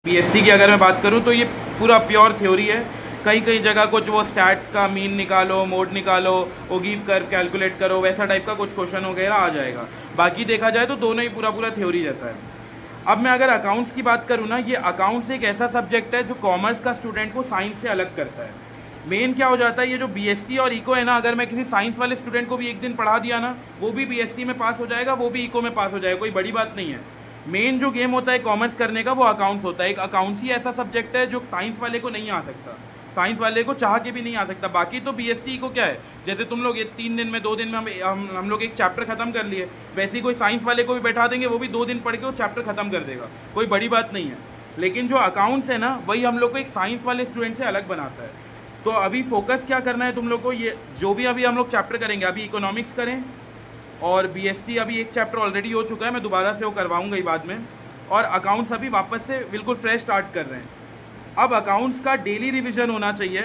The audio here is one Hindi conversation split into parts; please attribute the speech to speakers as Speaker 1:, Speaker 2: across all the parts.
Speaker 1: बीएसटी की अगर मैं बात करूं तो ये पूरा प्योर थ्योरी है। कई कई जगह कुछ वो स्टैट्स का मीन निकालो, मोड निकालो, ओगिव कर्व कैलकुलेट करो, वैसा टाइप का कुछ क्वेश्चन वगैरह आ जाएगा। बाकी देखा जाए तो दोनों ही पूरा पूरा थ्योरी जैसा है। अब मैं अगर अकाउंट्स की बात करूँ ना, ये अकाउंट्स एक ऐसा सब्जेक्ट है जो कॉमर्स का स्टूडेंट को साइंस से अलग करता है। मेन क्या हो जाता है, ये जो बीएसटी और इको है ना, अगर मैं किसी साइंस वाले स्टूडेंट को भी एक दिन पढ़ा दिया ना, वो भी बीएसटी में पास हो जाएगा, वो भी इको में पास हो जाएगा, कोई बड़ी बात नहीं है। मेन जो गेम होता है कॉमर्स करने का वो अकाउंट्स होता है। एक अकाउंट्स ही ऐसा सब्जेक्ट है जो साइंस वाले को नहीं आ सकता, साइंस वाले को चाह के भी नहीं आ सकता। बाकी तो बीएसटी को क्या है, जैसे तुम लोग ये 3 दिन में 2 दिन में हम लोग एक चैप्टर खत्म कर लिए, वैसे ही कोई साइंस वाले को भी बैठा देंगे, वो भी 2 दिन पढ़ के वो चैप्टर खत्म कर देगा, कोई बड़ी बात नहीं है। लेकिन जो अकाउंट्स है ना, वही हम लोग को एक साइंस वाले स्टूडेंट से अलग बनाता है। तो अभी फोकस क्या करना है तुम लोग को, ये जो भी अभी हम लोग चैप्टर करेंगे, अभी इकोनॉमिक्स करें और बीएसटी अभी एक चैप्टर ऑलरेडी हो चुका है, मैं दोबारा से वो करवाऊंगा ही बाद में, और अकाउंट्स अभी वापस से बिल्कुल फ्रेश स्टार्ट कर रहे हैं। अब अकाउंट्स का डेली रिवीजन होना चाहिए।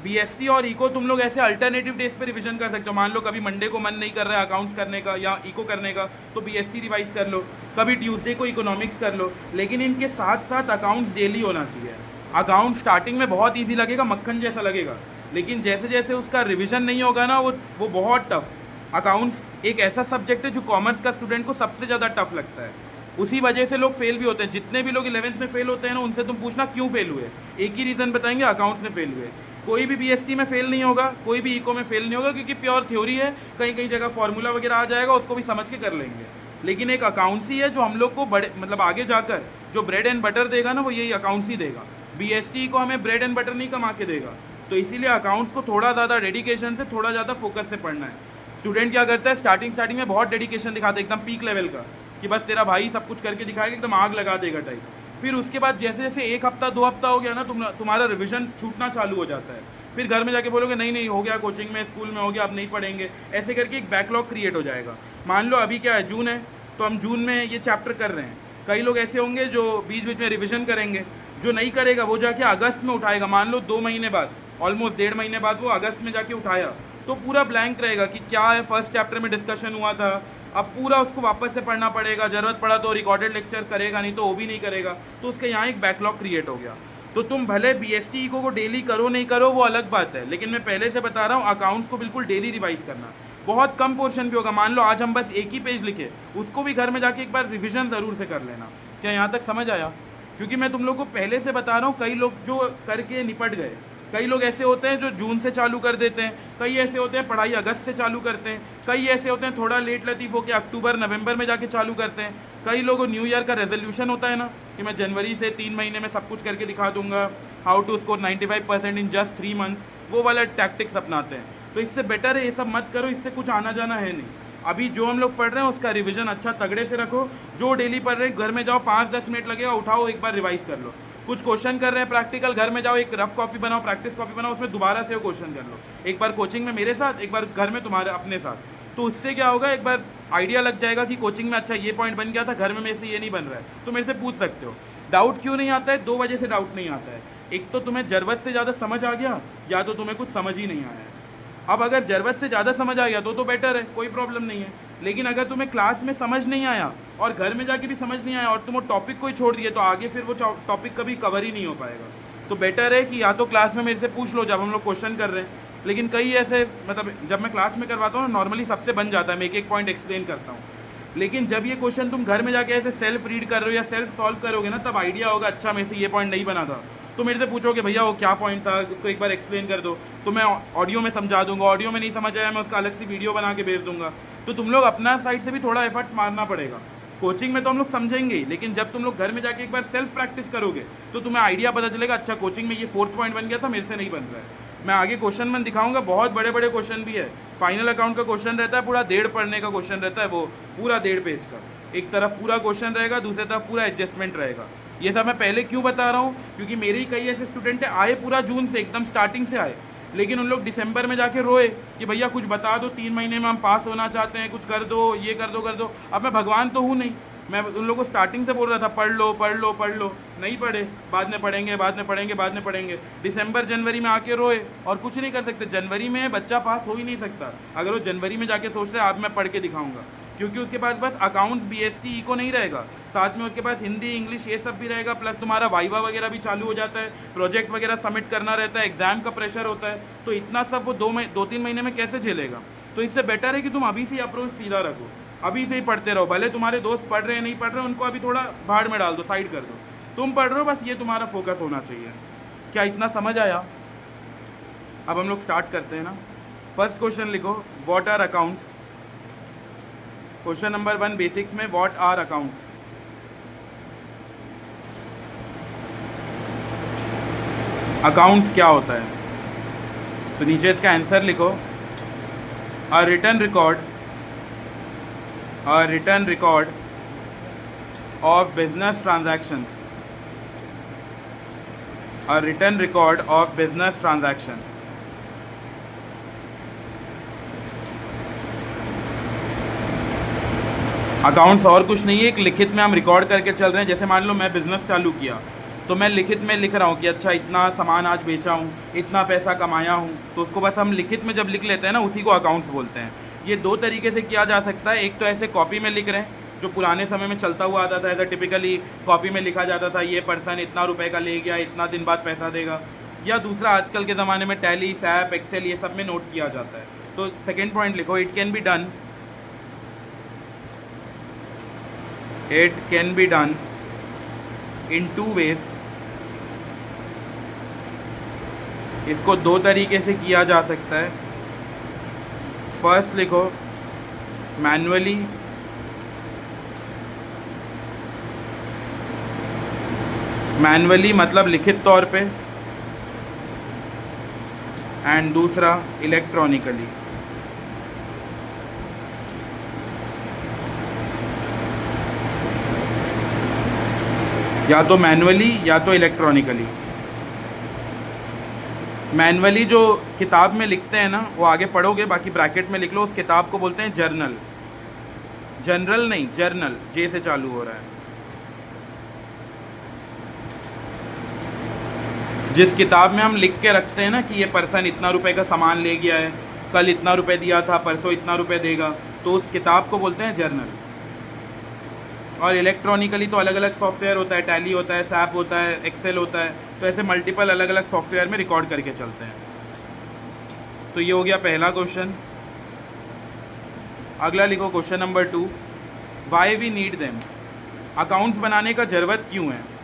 Speaker 1: बीएसटी और इको तुम लोग ऐसे अल्टरनेटिव डेज पे रिवीजन कर सकते हो। मान लो कभी मंडे को मन नहीं कर रहा है अकाउंट्स करने का या इको करने का, तो बीएसटी रिवाइज कर लो, कभी ट्यूसडे को इकोनॉमिक्स कर लो, लेकिन इनके साथ साथ अकाउंट्स डेली होना चाहिए। अकाउंट स्टार्टिंग में बहुत ईजी लगेगा, मक्खन जैसा लगेगा, लेकिन जैसे जैसे उसका रिविजन नहीं होगा ना, वो बहुत टफ। अकाउंट्स एक ऐसा सब्जेक्ट है जो कॉमर्स का स्टूडेंट को सबसे ज़्यादा टफ लगता है। उसी वजह से लोग फेल भी होते हैं। जितने भी लोग 11th में फेल होते हैं ना, उनसे तुम पूछना क्यों फेल हुए, एक ही रीज़न बताएंगे, अकाउंट्स में फेल हुए। कोई भी बीएसटी में फेल नहीं होगा, कोई भी इको में फेल नहीं होगा, क्योंकि प्योर थ्योरी है। कहीं कहीं जगह फार्मूला वगैरह आ जाएगा, उसको भी समझ के कर लेंगे। लेकिन एक अकाउंट्स ही है जो हम लोग को बड़े मतलब आगे जाकर जो ब्रेड एंड बटर देगा ना, वो यही अकाउंट्स ही देगा। बीएसटी को हमें ब्रेड एंड बटर नहीं कमा के देगा। तो इसीलिए अकाउंट्स को थोड़ा ज़्यादा डेडिकेशन से, थोड़ा ज़्यादा फोकस से पढ़ना है। स्टूडेंट क्या करता है, स्टार्टिंग में बहुत डेडिकेशन दिखाता है, एकदम पीक लेवल का, कि बस तेरा भाई सब कुछ करके दिखाएगा, एकदम आग लगा देगा टाइप। फिर उसके बाद जैसे जैसे 1 हफ्ता 2 हफ्ता हो गया ना, तुम्हारा रिवीजन छूटना चालू हो जाता है। फिर घर में जाके बोलोगे नहीं नहीं हो गया, कोचिंग में स्कूल में हो गया, अब नहीं पढ़ेंगे, ऐसे करके एक बैकलॉग क्रिएट हो जाएगा। मान लो अभी क्या है, जून है, तो हम जून में ये चैप्टर कर रहे हैं। कई लोग ऐसे होंगे जो बीच बीच में रिविजन करेंगे, जो नहीं करेगा वो जाके अगस्त में उठाएगा। मान लो 2 महीने बाद, ऑलमोस्ट 1.5 महीने बाद वो अगस्त में जाके उठाया, तो पूरा ब्लैंक रहेगा कि क्या है, फर्स्ट चैप्टर में डिस्कशन हुआ था। अब पूरा उसको वापस से पढ़ना पड़ेगा, ज़रूरत पड़ा तो रिकॉर्डेड लेक्चर करेगा, नहीं तो वो भी नहीं करेगा, तो उसके यहाँ एक बैकलॉग क्रिएट हो गया। तो तुम भले बीएसटी इको को डेली करो नहीं करो वो अलग बात है, लेकिन मैं पहले से बता रहा हूँ अकाउंट्स को बिल्कुल डेली रिवाइज करना। बहुत कम पोर्शन भी होगा, मान लो आज हम बस एक ही पेज लिखे, उसको भी घर में जाके एक बार रिविजन ज़रूर से कर लेना। क्या यहाँ तक समझ आया? क्योंकि मैं तुम लोग को पहले से बता रहा हूँ, कई लोग जो करके निपट गए, कई लोग ऐसे होते हैं जो जून से चालू कर देते हैं, कई ऐसे होते हैं पढ़ाई अगस्त से चालू करते हैं, कई ऐसे होते हैं थोड़ा लेट लतीफ़ होकर अक्टूबर नवंबर में जाके चालू करते हैं। कई लोगों न्यू ईयर का रेजोल्यूशन होता है ना, कि मैं जनवरी से 3 महीने में सब कुछ करके दिखा दूंगा, how to score 95% in just 3 months, वो वाला टैक्टिक्स अपनाते हैं। तो इससे बेटर है ये सब मत करो, इससे कुछ आना जाना है नहीं। अभी जो हम लोग पढ़ रहे हैं उसका रिवीजन अच्छा तगड़े से रखो। जो डेली पढ़ रहे हैं घर में जाओ, 5-10 मिनट लगेगा, उठाओ एक बार रिवाइज कर लो। कुछ क्वेश्चन कर रहे हैं प्रैक्टिकल, घर में जाओ एक रफ कॉपी बनाओ, प्रैक्टिस कॉपी बनाओ, उसमें दोबारा से वो क्वेश्चन कर लो। एक बार कोचिंग में मेरे साथ, एक बार घर में तुम्हारे अपने साथ। तो उससे क्या होगा, एक बार आइडिया लग जाएगा कि कोचिंग में अच्छा ये पॉइंट बन गया था, घर में मेरे से ये नहीं बन रहा है, तो मेरे से पूछ सकते हो। डाउट क्यों नहीं आता है? 2 वजह से डाउट नहीं आता है। एक तो तुम्हें ज़रूरत से ज़्यादा समझ आ गया, या तो तुम्हें कुछ समझ ही नहीं आया है। अब अगर ज़रूरत से ज़्यादा समझ आ गया तो बेटर है, कोई प्रॉब्लम नहीं है। लेकिन अगर तुम्हें क्लास में समझ नहीं आया और घर में जाके भी समझ नहीं आया और तुम वो टॉपिक को ही छोड़ दिए, तो आगे फिर वो टॉपिक कभी कवर ही नहीं हो पाएगा। तो बेटर है कि या तो क्लास में मेरे से पूछ लो जब हम लोग क्वेश्चन कर रहे हैं। लेकिन कई ऐसे, मतलब जब मैं क्लास में करवाता हूँ ना, नॉर्मली सबसे बन जाता है, मैं एक एक पॉइंट एक्सप्लेन करता हूँ। लेकिन जब ये क्वेश्चन तुम घर में जाके ऐसे सेल्फ रीड कर रहे हो या सेल्फ सॉल्व करोगे ना, तब आइडिया होगा, अच्छा मेरे से ये पॉइंट नहीं बना था। तो मेरे से पूछोगे भैया वो क्या पॉइंट था, उसको एक बार एक्सप्लेन कर दो, तो मैं ऑडियो में समझा दूंगा। ऑडियो में नहीं समझ आया, मैं उसका अलग सी वीडियो बना के भेज दूंगा। तो तुम लोग अपना साइड से भी थोड़ा एफर्ट्स मारना पड़ेगा। कोचिंग में तो हम लोग समझेंगे, लेकिन जब तुम लोग घर में जाके एक बार सेल्फ प्रैक्टिस करोगे, तो तुम्हें आइडिया पता चलेगा, अच्छा कोचिंग में ये 4th पॉइंट बन गया था, मेरे से नहीं बन रहा है। मैं आगे क्वेश्चन में दिखाऊंगा, बहुत बड़े बड़े क्वेश्चन भी है। फाइनल अकाउंट का क्वेश्चन रहता है, पूरा 1.5 पढ़ने का क्वेश्चन रहता है, वो पूरा 1.5 पेज का। एक तरफ पूरा क्वेश्चन रहेगा, दूसरी तरफ पूरा एडजस्टमेंट रहेगा। ये सब मैं पहले क्यों बता रहा हूँ, क्योंकि मेरे ही कई ऐसे स्टूडेंट आए पूरा जून से, एकदम स्टार्टिंग से आए, लेकिन उन लोग दिसंबर में जाके रोए कि भैया कुछ बता दो, 3 महीने में हम पास होना चाहते हैं, कुछ कर दो, ये कर दो कर दो। अब मैं भगवान तो हूँ नहीं, मैं उन लोगों को स्टार्टिंग से बोल रहा था पढ़ लो पढ़ लो पढ़ लो, नहीं पढ़े, बाद में पढ़ेंगे बाद में पढ़ेंगे बाद में पढ़ेंगे। दिसंबर जनवरी में आके रोए और कुछ नहीं कर सकते। जनवरी में बच्चा पास हो ही नहीं सकता। अगर वो जनवरी में जाके सोच रहे अब मैं पढ़ के दिखाऊंगा, क्योंकि उसके पास बस अकाउंट्स बीएसटी इको नहीं रहेगा, साथ में उसके पास हिंदी इंग्लिश ये सब भी रहेगा, प्लस तुम्हारा वाइवा वगैरह भी चालू हो जाता है, प्रोजेक्ट वगैरह सबमिट करना रहता है, एग्जाम का प्रेशर होता है, तो इतना सब वो 2-3 महीने में कैसे झेलेगा। तो इससे बेटर है कि तुम अभी से अप्रोच सीधा रखो, अभी से ही पढ़ते रहो, भले तुम्हारे दोस्त पढ़ रहे हैं नहीं पढ़ रहे हैं उनको अभी थोड़ा भाड़ में डाल दो, साइड कर दो, तुम पढ़ रहे हो बस ये तुम्हारा फोकस होना चाहिए। क्या इतना समझ आया? अब हम लोग स्टार्ट करते हैं ना। फर्स्ट क्वेश्चन लिखो, what are accounts. Question number 1 basics में, व्हाट आर अकाउंट्स। अकाउंट्स क्या होता है? तो नीचे इसका आंसर लिखो, a written record of business transactions, a written record of business transaction। Accounts और कुछ नहीं है, एक लिखित में हम रिकॉर्ड करके चल रहे हैं। जैसे मान लो मैं बिजनेस चालू किया तो मैं लिखित में लिख रहा हूँ कि अच्छा इतना सामान आज बेचा हूँ, इतना पैसा कमाया हूँ, तो उसको बस हम लिखित में जब लिख लेते हैं ना, उसी को अकाउंट्स बोलते हैं। ये 2 तरीके से किया जा सकता है, एक तो ऐसे कॉपी में लिख रहे हैं जो पुराने समय में चलता हुआ आता था, ऐसा टिपिकली कॉपी में लिखा जाता था ये पर्सन इतना रुपए का ले गया, इतना दिन बाद पैसा देगा। या दूसरा आजकल के ज़माने में टैली, सैप, एक्सेल ये सब में नोट किया जाता है। तो सेकेंड पॉइंट लिखो, it can be done in 2 ways। इसको 2 तरीके से किया जा सकता है। फर्स्ट लिखो, मैनुअली मतलब लिखित तौर पे, एंड दूसरा इलेक्ट्रॉनिकली। या तो मैनुअली या तो इलेक्ट्रॉनिकली। मैनुअली जो किताब में लिखते हैं ना, वो आगे पढ़ोगे, बाकी ब्रैकेट में लिख लो, उस किताब को बोलते हैं जर्नल। जनरल नहीं, जर्नल, जे से चालू हो रहा है। जिस किताब में हम लिख के रखते हैं ना कि ये पर्सन इतना रुपए का सामान ले गया है, कल इतना रुपए दिया था, परसों इतना रुपए देगा, तो उस किताब को बोलते हैं जर्नल। और इलेक्ट्रॉनिकली तो अलग अलग सॉफ्टवेयर होता है, टैली होता है, सैप होता है, एक्सेल होता है, तो ऐसे मल्टीपल अलग अलग सॉफ्टवेयर में रिकॉर्ड करके चलते हैं। तो ये हो गया पहला क्वेश्चन। अगला लिखो question number 2, why we need them. Accounts बनाने का ज़रूरत क्यों है?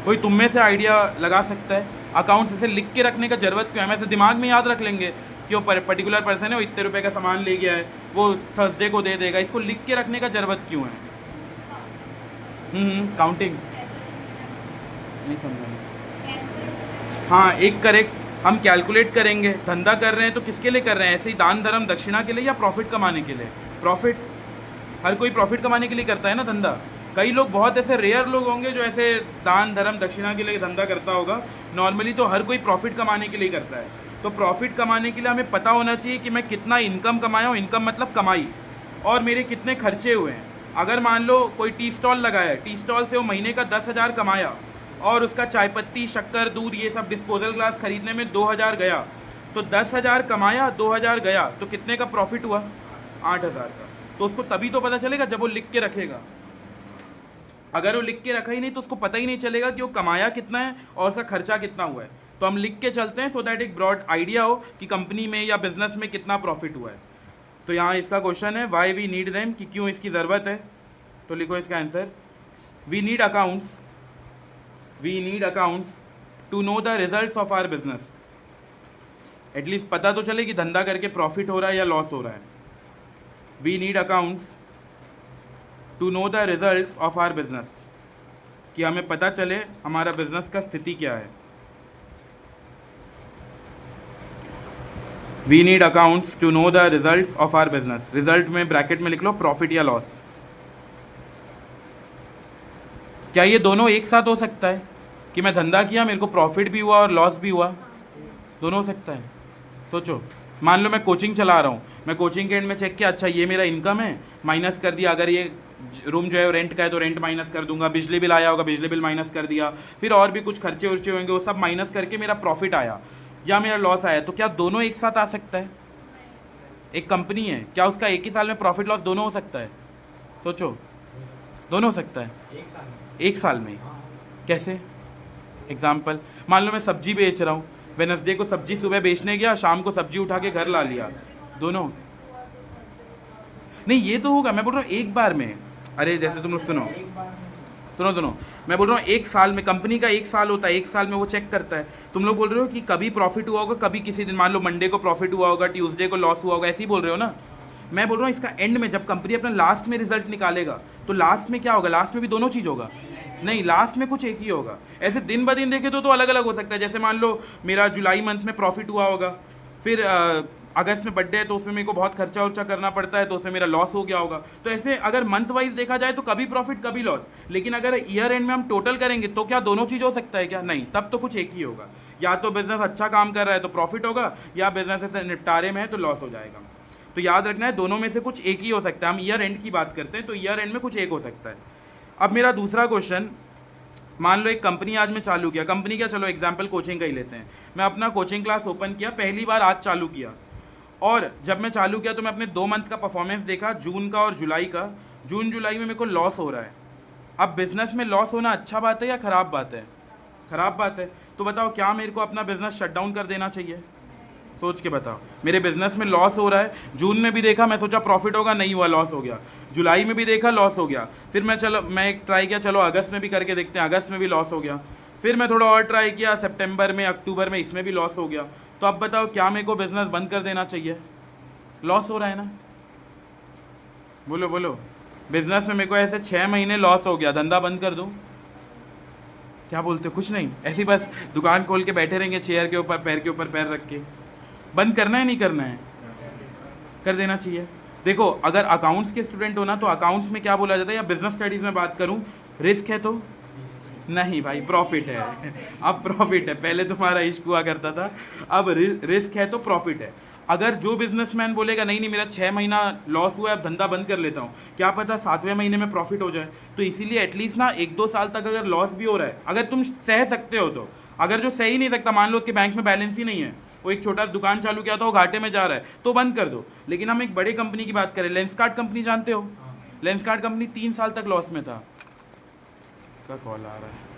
Speaker 1: कोई तुम में से आइडिया लगा सकता है अकाउंट्स ऐसे लिख के रखने का ज़रूरत क्यों है? हम ऐसे दिमाग में याद रख लेंगे कि वो पर्टिकुलर पर्सन है, वो इतने रुपए का सामान ले गया है, वो थर्सडे को दे देगा। इसको लिख के रखने का ज़रूरत क्यों है? काउंटिंग नहीं समझा। हाँ, एक करेक्ट, हम कैलकुलेट करेंगे। धंधा कर रहे हैं तो किसके लिए कर रहे हैं? ऐसे ही दान धर्म दक्षिणा के लिए या प्रॉफिट कमाने के लिए? प्रॉफिट। हर कोई प्रॉफिट कमाने के लिए करता है ना धंधा। कई लोग, बहुत ऐसे रेयर लोग होंगे जो ऐसे दान धर्म दक्षिणा के लिए धंधा करता होगा। नॉर्मली तो हर कोई प्रॉफिट कमाने के लिए करता है। तो प्रॉफिट कमाने के लिए हमें पता होना चाहिए कि मैं कितना इनकम कमाया हूँ, इनकम मतलब कमाई, और मेरे कितने खर्चे हुए हैं। अगर मान लो कोई टी स्टॉल लगाया है, टी स्टॉल से वो महीने का 10,000 कमाया और उसका चाय पत्ती, शक्कर, दूध ये सब डिस्पोजल ग्लास खरीदने में 2,000 गया, तो 10,000 कमाया, 2,000 गया, तो कितने का प्रॉफिट हुआ? 8,000 का। तो उसको तभी तो पता चलेगा जब वो लिख के रखेगा। अगर वो लिख के रखा ही नहीं तो उसको पता ही नहीं चलेगा कि वो कमाया कितना है और उसका खर्चा कितना हुआ है। तो हम लिख के चलते हैं सो दैट एक ब्रॉड आइडिया हो कि कंपनी में या बिजनेस में कितना प्रॉफिट हुआ है। तो यहाँ इसका क्वेश्चन है, वाई वी नीड देम, कि क्यों इसकी ज़रूरत है। तो लिखो इसका answer, we need accounts to know the results of our business. At least पता तो चले कि धंधा करके प्रॉफिट हो रहा है या लॉस हो रहा है। We need accounts to know the results of our business, कि हमें पता चले हमारा बिजनेस का स्थिति क्या है। We need accounts to know the results of our business. Result में ब्रैकेट में लिख लो प्रॉफिट या लॉस। क्या ये दोनों एक साथ हो सकता है कि मैं धंधा किया, मेरे को प्रॉफिट भी हुआ और लॉस भी हुआ? दोनों हो सकता है। सोचो, मान लो मैं कोचिंग चला रहा हूँ, मैं कोचिंग के एंड में चेक किया, अच्छा ये मेरा इनकम है, माइनस कर दिया। अगर ये रूम जो है रेंट का है तो रेंट माइनस कर दूंगा, बिजली बिल आया होगा, बिजली बिल माइनस कर दिया, फिर और भी कुछ खर्चे उर्चे होंगे, वो सब माइनस करके मेरा प्रॉफिट आया या मेरा लॉस आया। तो क्या दोनों एक साथ आ सकता है? एक कंपनी है, क्या उसका एक ही साल में प्रॉफिट लॉस दोनों हो सकता है? सोचो, दोनों हो सकता है एक साल में। कैसे? एग्जाम्पल, मान लो मैं सब्जी बेच रहा हूँ, वेनसडे को सब्जी सुबह बेचने गया, शाम को सब्जी उठा के घर ला लिया, दोनों नहीं, ये तो होगा। मैं बोल रहा हूँ एक बार में। अरे जैसे तुम लोग सुनो सुनो सुनो, मैं बोल रहा हूँ एक साल में, कंपनी का एक साल होता है, एक साल में वो चेक करता है। तुम लोग बोल रहे हो कि कभी प्रॉफिट हुआ होगा, कभी किसी दिन, मान लो मंडे को प्रॉफिट हुआ होगा, ट्यूसडे को लॉस हुआ होगा, ऐसे ही बोल रहे हो ना। मैं बोल रहा हूँ इसका एंड में, जब कंपनी अपना लास्ट में रिजल्ट निकालेगा, तो लास्ट में क्या होगा? लास्ट में भी दोनों चीज़ होगा? नहीं, लास्ट में कुछ एक ही होगा। ऐसे दिन ब दिन देखे तो अलग अलग हो सकता है। जैसे मान लो मेरा जुलाई मंथ में प्रॉफिट हुआ होगा, फिर अगस्त में बर्थडे है तो उसमें मेरे को बहुत खर्चा उर्चा करना पड़ता है, तो उसमें मेरा लॉस हो गया होगा। तो ऐसे अगर मंथ वाइज देखा जाए तो कभी प्रॉफिट कभी लॉस। लेकिन अगर ईयर एंड में हम टोटल करेंगे तो क्या दोनों चीज़ हो सकता है क्या? नहीं, तब तो कुछ एक ही होगा। या तो बिजनेस अच्छा काम कर रहा है तो प्रॉफिट होगा, या बिजनेस से निपटारे में है तो लॉस हो जाएगा। तो याद रखना है, दोनों में से कुछ एक ही हो सकता है। हम ईयर एंड की बात करते हैं तो ईयर एंड में कुछ एक हो सकता है। अब मेरा दूसरा क्वेश्चन, मान लो एक कंपनी आज मैं चालू किया, कंपनी क्या, चलो एग्जांपल कोचिंग का ही लेते हैं। मैं अपना कोचिंग क्लास ओपन किया, पहली बार आज चालू किया, और जब मैं चालू किया तो मैं अपने 2 मंथ का परफॉर्मेंस देखा, जून का और जुलाई का। जून जुलाई में मेरे को लॉस हो रहा है। अब बिजनेस में लॉस होना अच्छा बात है या ख़राब बात है? ख़राब बात है। तो बताओ, क्या मेरे को अपना बिजनेस शट डाउन कर देना चाहिए? सोच के बताओ। मेरे बिजनेस में लॉस हो रहा है, जून में भी देखा, मैं सोचा प्रॉफिट होगा, नहीं हुआ, लॉस हो गया। जुलाई में भी देखा, लॉस हो गया। फिर मैं एक ट्राई किया, चलो अगस्त में भी करके देखते हैं, अगस्त में भी लॉस हो गया। फिर मैं थोड़ा और ट्राई किया, सितंबर में, अक्टूबर में, इसमें भी लॉस हो गया। तो अब बताओ, क्या मेरे को बिजनेस बंद कर देना चाहिए? लॉस हो रहा है ना, बोलो बोलो। बिजनेस में मेरे को ऐसे 6 महीने लॉस हो गया, धंधा बंद कर दूँ? क्या बोलते हो? कुछ नहीं, ऐसी बस दुकान खोल के बैठे रहेंगे, चेयर के ऊपर पैर रख के? बंद करना है नहीं करना है? कर देना चाहिए। देखो, अगर अकाउंट्स के स्टूडेंट हो ना, तो अकाउंट्स में क्या बोला जाता है, या बिजनेस स्टडीज़ में बात करूं, रिस्क है तो नहीं भाई, प्रॉफिट है। अब प्रॉफिट है, पहले तुम्हारा इश्क हुआ करता था, अब रिस्क है तो प्रॉफिट है। अगर जो बिजनेसमैन बोलेगा नहीं नहीं मेरा 6 महीना लॉस हुआ है, अब धंधा बंद कर लेता हूँ, क्या पता 7वें महीने में प्रॉफिट हो जाए। तो इसीलिए एटलीस्ट ना 1-2 साल तक अगर लॉस भी हो रहा है, अगर तुम सह सकते हो तो। अगर जो सह ही नहीं सकता, मान लो उसके बैंक में बैलेंस ही नहीं है, वो एक छोटा दुकान चालू किया था, वो घाटे में जा रहा है, तो बंद कर दो। लेकिन हम एक बड़ी कंपनी की बात करें, लेंसकार्ट कंपनी जानते हो? लेंसकार्ट कंपनी 3 साल तक लॉस में था। इसका कॉल आ रहा है।